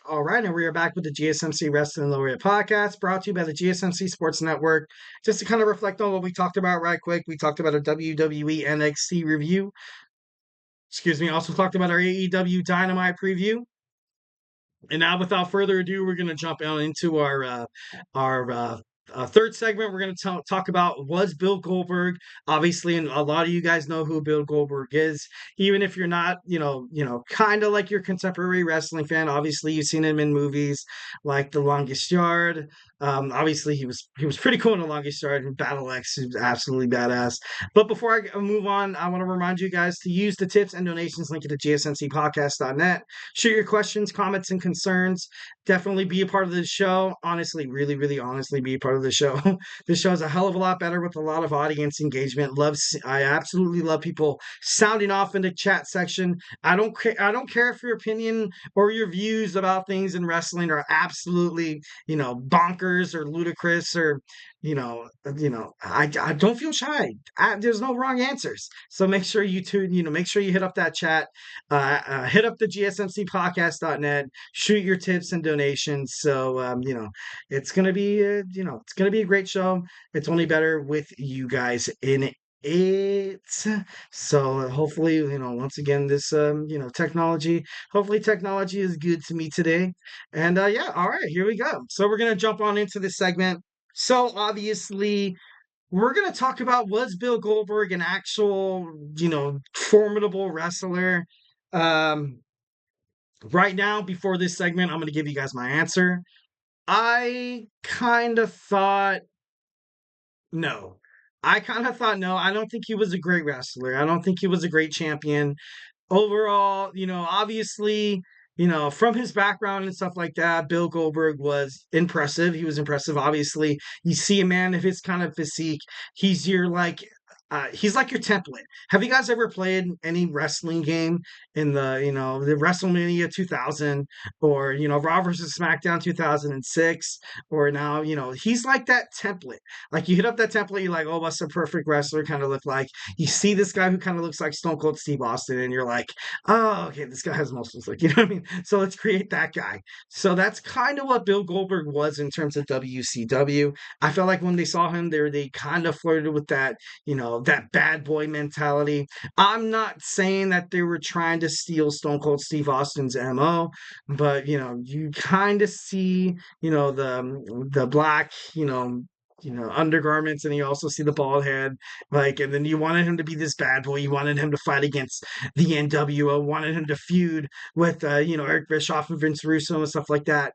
All right, and we are back with the GSMC Wrestling Laureate podcast brought to you by the GSMC Sports Network. Just to kind of reflect on what we talked about right quick, we talked about a WWE NXT review. Excuse me, also talked about our AEW Dynamite preview. And now, without further ado, we're going to jump on into our third segment. We're going to talk about was Bill Goldberg. Obviously, and a lot of you guys know who Bill Goldberg is, even if you're not, kind of like your contemporary wrestling fan. Obviously, you've seen him in movies like The Longest Yard. Obviously, he was pretty cool in The Longest Yard. And Battle X is absolutely badass. But before I move on, I want to remind you guys to use the tips and donations link at the GSMCpodcast.net. Shoot your questions, comments, and concerns. Definitely be a part of the show. Honestly, really, really honestly be a part of the show. This show is a hell of a lot better with a lot of audience engagement. I absolutely love people sounding off in the chat section. I don't care if your opinion or your views about things in wrestling are absolutely, bonkers or ludicrous or I don't feel shy. There's no wrong answers. So make sure you tune, make sure you hit up that chat, hit up the GSMCpodcast.net, shoot your tips and donations. So, it's going to be, it's going to be a great show. It's only better with you guys in it. So hopefully, once again, this, hopefully technology is good to me today. And yeah, all right, here we go. So we're going to jump on into this segment. So obviously, we're going to talk about was Bill Goldberg an actual, formidable wrestler? Um, right now, before this segment, I'm going to give you guys my answer. I kind of thought no. I kind of thought no. I don't think he was a great wrestler. I don't think he was a great champion overall, obviously, from his background and stuff like that, Bill Goldberg was impressive. He was impressive. Obviously, you see a man of his kind of physique, he's your he's like your template. Have you guys ever played any wrestling game in the WrestleMania 2000 or, Raw versus SmackDown 2006 or now, he's like that template. Like you hit up that template, you're like, oh, what's a perfect wrestler kind of look like? You see this guy who kind of looks like Stone Cold Steve Austin, and you're like, oh, okay, this guy has muscles. Like, you know what I mean? So let's create that guy. So that's kind of what Bill Goldberg was in terms of WCW. I felt like when they saw him there, they kind of flirted with that, that bad boy mentality. I'm not saying that they were trying to steal Stone Cold Steve Austin's MO, but you kind of see, the black, undergarments, and you also see the bald head, and then you wanted him to be this bad boy. You wanted him to fight against the NWO, wanted him to feud with, Eric Bischoff and Vince Russo and stuff like that.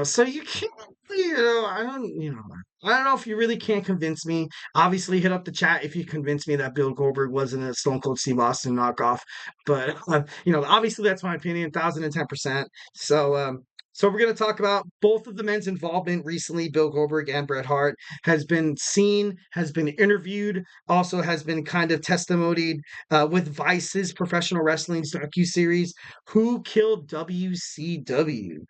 So you can't, I don't know if you really can't convince me. Obviously, hit up the chat if you convince me that Bill Goldberg wasn't a Stone Cold Steve Austin knockoff. But obviously that's my opinion, 1,010%. So we're going to talk about both of the men's involvement recently. Bill Goldberg and Bret Hart has been seen, has been interviewed, also has been kind of testimonied with Vice's professional wrestling docu-series, Who Killed WCW?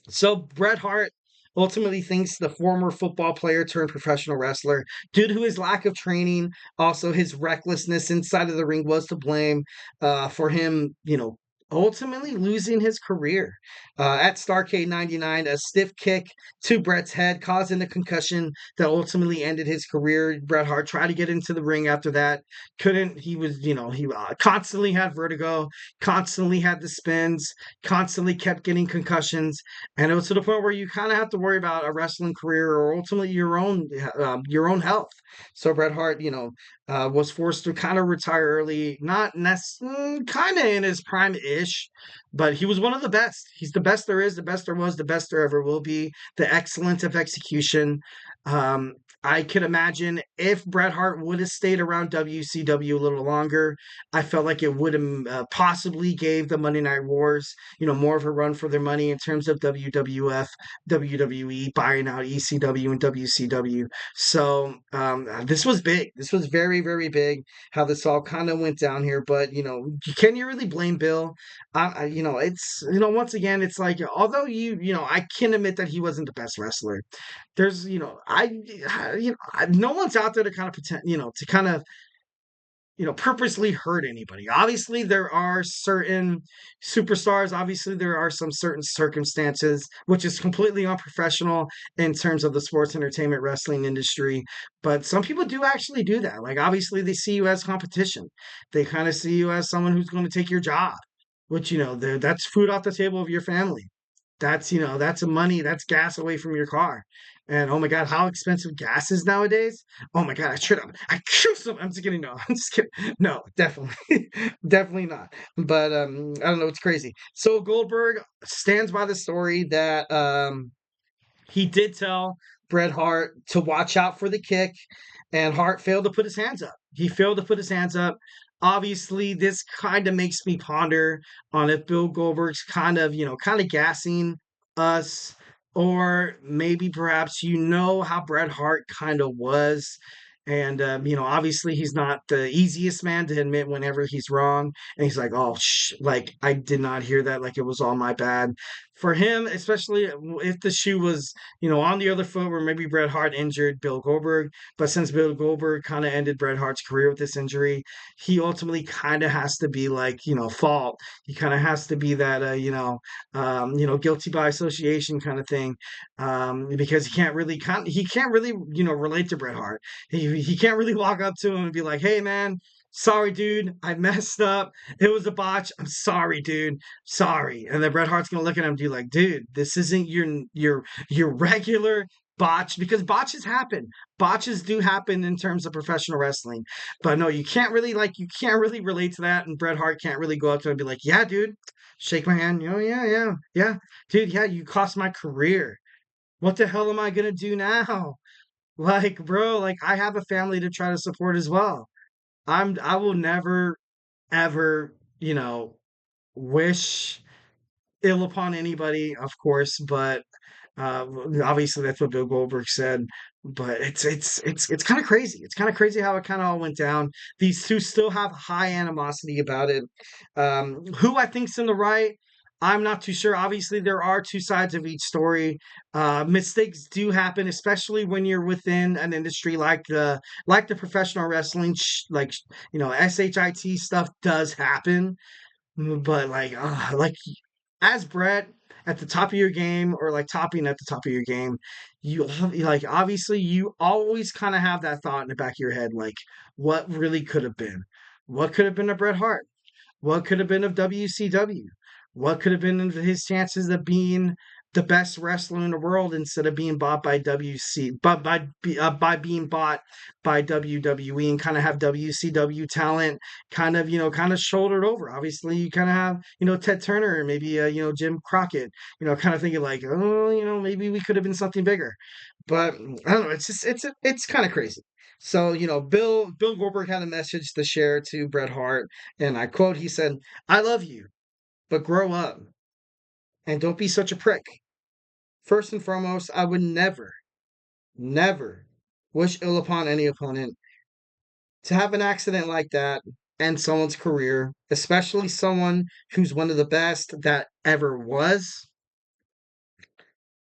So Bret Hart ultimately thinks the former football player turned professional wrestler, due to his lack of training, also his recklessness inside of the ring, was to blame for him, ultimately losing his career. At Starrcade 99, a stiff kick to Bret's head, causing a concussion that ultimately ended his career. Bret Hart tried to get into the ring after that. Couldn't. He was, he constantly had vertigo, constantly had the spins, constantly kept getting concussions. And it was to the point where you kind of have to worry about a wrestling career or ultimately your own health. So Bret Hart, was forced to kind of retire early, not necessarily kind of in his prime-ish, but he was one of the best. He's the best there is, the best there was, the best there ever will be. The excellence of execution. I could imagine if Bret Hart would have stayed around WCW a little longer, I felt like it would have possibly gave the Monday Night Wars, more of a run for their money in terms of WWF, WWE buying out ECW and WCW. So this was big. This was very, very big. How this all kind of went down here, but can you really blame Bill? It's once again, it's like although I can admit that he wasn't the best wrestler. There's no one's out there to kind of pretend, to kind of purposely hurt anybody. Obviously, there are certain superstars. Obviously, there are some certain circumstances, which is completely unprofessional in terms of the sports entertainment wrestling industry. But some people do actually do that. Like, obviously, they see you as competition. They kind of see you as someone who's going to take your job, which, that's food off the table of your family. That's money, that's gas away from your car. And oh my God, how expensive gas is nowadays. Oh my God, I killed some. I'm just kidding. No, I'm just kidding. No, definitely, definitely not. But I don't know. It's crazy. So Goldberg stands by the story that he did tell Bret Hart to watch out for the kick, and Hart failed to put his hands up. He failed to put his hands up. Obviously, this kind of makes me ponder on if Bill Goldberg's kind of gassing us, or maybe perhaps how Bret Hart kind of was. And, obviously he's not the easiest man to admit whenever he's wrong. And he's like, oh, like, I did not hear that. Like, it was all my bad. For him, especially if the shoe was, on the other foot, where maybe Bret Hart injured Bill Goldberg. But since Bill Goldberg kind of ended Bret Hart's career with this injury, he ultimately kind of has to be like, fault. He kind of has to be that, guilty by association kind of thing, because he can't really, relate to Bret Hart. He can't really walk up to him and be like, "Hey, man, sorry, dude, I messed up. It was a botch. I'm sorry, dude. Sorry." And then Bret Hart's gonna look at him and be like, "Dude, this isn't your regular botch, because botches happen. Botches do happen in terms of professional wrestling. But no, you can't really relate to that." And Bret Hart can't really go up to him and be like, "Yeah, dude, shake my hand. Yeah, yeah, yeah, dude, yeah, you cost my career. What the hell am I gonna do now?" Like, bro, like, I have a family to try to support as well. I will never ever, wish ill upon anybody, of course, but obviously that's what Bill Goldberg said. But it's kind of crazy. It's kind of crazy how it kind of all went down. These two still have high animosity about it. Who I think's in the right, I'm not too sure. Obviously, there are two sides of each story. Mistakes do happen, especially when you're within an industry like the professional wrestling. SHIT stuff does happen, but like as Brett at the top of your game, or like topping at the top of your game, like obviously you always kind of have that thought in the back of your head, like what really could have been, what could have been a Bret Hart, what could have been of WCW, what could have been of his chances of being the best wrestler in the world instead of being bought by WC, but by being bought by WWE, and kind of have WCW talent kind of shouldered over. Obviously, you kind of have Ted Turner, and maybe Jim Crockett, kind of thinking like, oh, maybe we could have been something bigger. But I don't know. It's kind of crazy. So Bill Goldberg had a message to share to Bret Hart, and I quote, he said, "I love you, but grow up and don't be such a prick. First and foremost, I would never, never wish ill upon any opponent. To have an accident like that end someone's career, especially someone who's one of the best that ever was."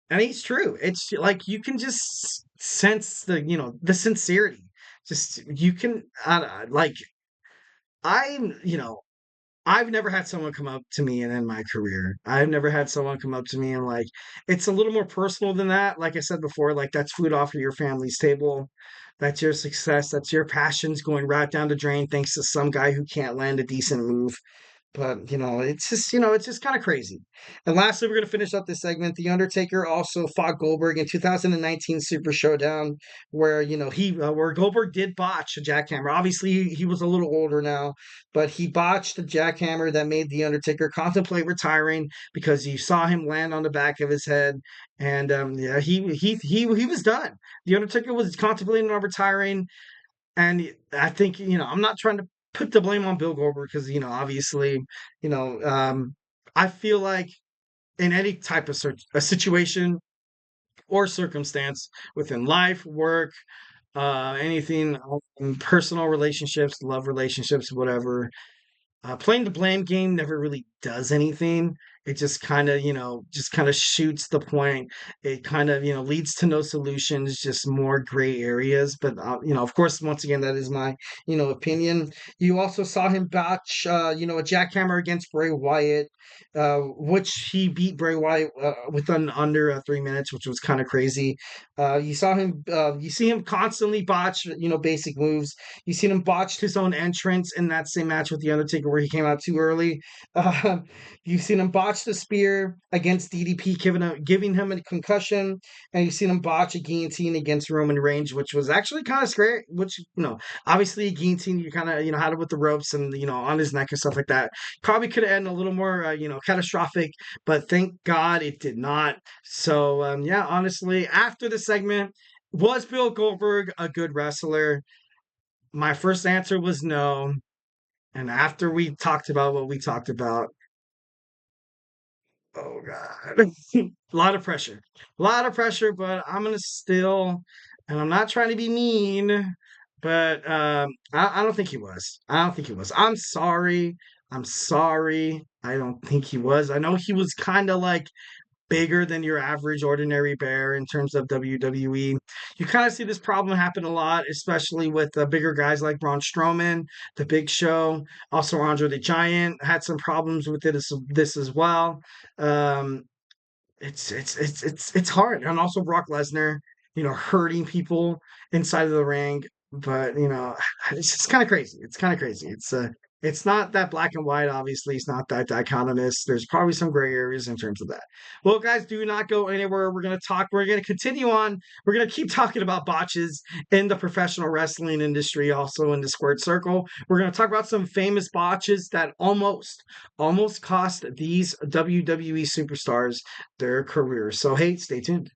And he's true. It's like you can just sense the sincerity. Just you can like I'm I've never had someone come up to me and end my career. I've never had someone come up to me and like, it's a little more personal than that. Like I said before, like that's food off of your family's table. That's your success. That's your passions going right down the drain thanks to some guy who can't land a decent move. But it's just kind of crazy. And lastly, we're gonna finish up this segment. The Undertaker also fought Goldberg in 2019 Super Showdown, where where Goldberg did botch a jackhammer. Obviously, he was a little older now, but he botched the jackhammer that made the Undertaker contemplate retiring, because you saw him land on the back of his head, and yeah, he was done. The Undertaker was contemplating on retiring, and I think, I'm not trying to put the blame on Bill Goldberg, because, obviously, I feel like in any type of a situation or circumstance within life, work, anything, personal relationships, love relationships, whatever, playing the blame game never really does anything. It just kind of, just kind of shoots the point. It kind of, leads to no solutions, just more gray areas. But, of course, once again, that is my, opinion. You also saw him botch, a jackhammer against Bray Wyatt, which he beat Bray Wyatt within under 3 minutes, which was kind of crazy. You see him constantly botch, basic moves. You seen him botched his own entrance in that same match with The Undertaker where he came out too early. Uh, you've seen him botch the spear against DDP, giving him a concussion, and you've seen him botch a guillotine against Roman Reigns, which was actually kind of scary. Which, obviously a guillotine, you kind of, had it with the ropes and, on his neck and stuff like that. Probably could have ended a little more, catastrophic, but thank God it did not. So, yeah, honestly, after the segment, was Bill Goldberg a good wrestler? My first answer was no. And after we talked about what we talked about, oh God, a lot of pressure. A lot of pressure, but I'm going to still, and I'm not trying to be mean, but I don't think he was. I don't think he was. I'm sorry. I'm sorry. I don't think he was. I know he was kind of like bigger than your average ordinary bear in terms of WWE. You kind of see this problem happen a lot, especially with bigger guys like Braun Strowman, The Big Show. Also, Andre the Giant had some problems with this as well. Um, it's hard, and also Brock Lesnar, hurting people inside of the ring. But it's just kind of crazy. It's kind of crazy. It's not that black and white. Obviously, it's not that dichotomous. There's probably some gray areas in terms of that. Well, guys, do not go anywhere. We're gonna talk. We're gonna continue on. We're gonna keep talking about botches in the professional wrestling industry, also in the squared circle. We're gonna talk about some famous botches that almost cost these WWE superstars their careers. So, hey, stay tuned.